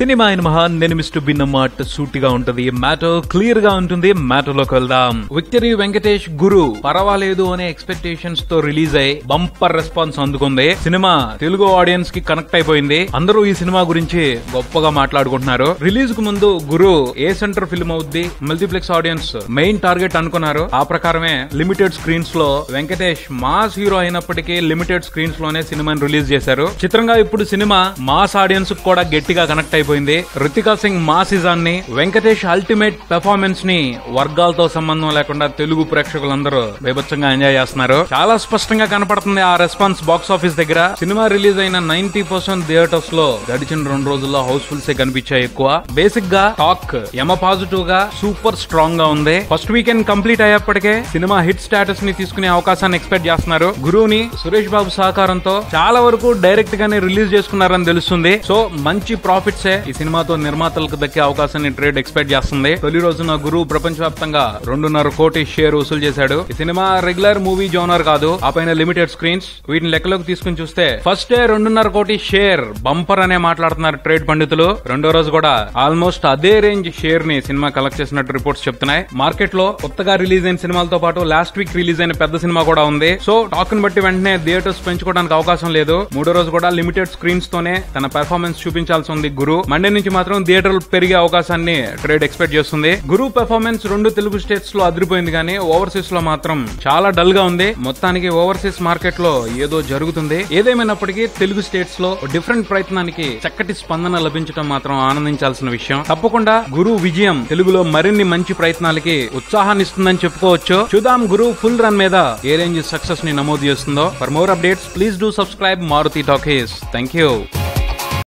Cinema అయిన మహా నేను మిస్టర్ బిన్న మాట సూటిగా ఉంటది, మ్యాటర్ క్లియర్ గా ఉంటుంది. మ్యాటర్ లోకి వెళ్దాం. విక్టరీ వెంకటేష్ గురు పర్వాలేదు అనే ఎక్స్పెక్టేషన్స్ తో రిలీజ్ అయ్యి బంపర్ రెస్పాన్స్ అందుకుంది. సినిమా తెలుగు ఆడియన్స్ కి కనెక్ట్ అయిపోయింది. అందరూ ఈ సినిమా గురించి గొప్పగా మాట్లాడుకుంటున్నారు. రిలీజ్ కు ముందు గురు ఏ సెంటర్ ఫిల్మ్ అవుద్ది, మల్టీప్లెక్స్ ఆడియన్స్ మెయిన్ టార్గెట్ అనుకున్నారు. ఆ ప్రకారమే లిమిటెడ్ స్క్రీన్స్ లో వెంకటేష్ మాస్ హీరో అయినప్పటికీ లిమిటెడ్ స్క్రీన్స్ లోనే సినిమాని రిలీజ్ చేశారు. చిత్రంగా ఇప్పుడు సినిమా మాస్ ఆడియన్స్ కూడా గట్టిగా కనెక్ట్ అయిపోయింది. రితికా సింగ్ మాసిజాన్ని, వెంకటేష్ అల్టిమేట్ పెర్ఫార్మెన్స్ ని వర్గాలతో సంబంధం లేకుండా తెలుగు ప్రేక్షకులందరూ బీభత్సంగా ఎంజాయ్ చేస్తున్నారు. చాలా స్పష్టంగా కనపడుతుంది ఆ రెస్పాన్స్ బాక్స్ ఆఫీస్ దగ్గర. సినిమా రిలీజ్ అయిన 90% థియేటర్స్ లో గడిచిన 2 రోజుల్లో హౌస్ఫుల్స్ కనిపించాయి ఎక్కువ. బేసిక్ గా టాక్ యమ పాజిటివ్ గా సూపర్ స్ట్రాంగ్ గా ఉంది. ఫస్ట్ వీకెండ్ కంప్లీట్ అయ్యేప్పటికే సినిమా హిట్ స్టేటస్ ని తీసుకునే అవకాశాన్ని ఎక్స్పెక్ట్ చేస్తున్నారు. గురువుని సురేష్ బాబు సహకారంతో చాలా వరకు డైరెక్ట్ గానే రిలీజ్ చేసుకున్నారని తెలుస్తుంది. సో మంచి ప్రాఫిట్స్ ఈ సినిమాతో నిర్మాతలకు దక్కే అవకాశాన్ని ట్రేడ్ ఎక్స్పెక్ట్ చేస్తుంది. తొలి రోజున గురు ప్రపంచవ్యాప్తంగా 2.5 కోటి షేర్ వసూలు చేశాడు. ఈ సినిమా రెగ్యులర్ మూవీ జోనర్ కాదు, ఆ పైన లిమిటెడ్ స్క్రీన్స్. వీటిని లెక్కలోకి తీసుకుని చూస్తే ఫస్ట్ డే 2.5 కోటి షేర్ బంపర్ అనే మాట్లాడుతున్నారు ట్రేడ్ పండితులు. రెండో రోజు కూడా ఆల్మోస్ట్ అదే రేంజ్ షేర్ ని సినిమా కలెక్ట్ చేసినట్టు రిపోర్ట్స్ చెప్తున్నాయి. మార్కెట్ లో కొత్తగా రిలీజ్ అయిన సినిమాలతో పాటు లాస్ట్ వీక్ రిలీజ్ అయిన పెద్ద సినిమా కూడా ఉంది. సో టాక్ ని బట్టి వెంటనే థియేటర్స్ పెంచుకోవడానికి అవకాశం లేదు. మూడో రోజు కూడా లిమిటెడ్ స్క్రీన్స్ తోనే తన పెర్ఫార్మెన్స్ చూపించాల్సి ఉంది గురు. మండే నుంచి మాత్రం థియేటర్లు పెరిగే అవకాశాన్ని ట్రేడ్ ఎక్స్పెక్ట్ చేస్తుంది. గురు పెర్ఫార్మెన్స్ 2 తెలుగు స్టేట్స్ లో అదిరిపోయింది, కానీ ఓవర్సీస్ లో మాత్రం చాలా డల్ గా ఉంది. మొత్తానికి ఓవర్సీస్ మార్కెట్ లో ఏదో జరుగుతుంది. ఏదేమైనప్పటికీ తెలుగు స్టేట్స్ లో డిఫరెంట్ ప్రయత్నానికి చక్కటి స్పందన లభించడం మాత్రం ఆనందించాల్సిన విషయం. తప్పకుండా గురు విజయం తెలుగులో మరిన్ని మంచి ప్రయత్నాలకి ఉత్సాహాన్ని ఇస్తుందని చెప్పుకోవచ్చు. చూద్దాం గురు ఫుల్ రన్ మీద ఏ రేంజ్ సక్సెస్ ని నమోదు చేస్తుందో. For more updates please do subscribe Maruti talkies. Thank you.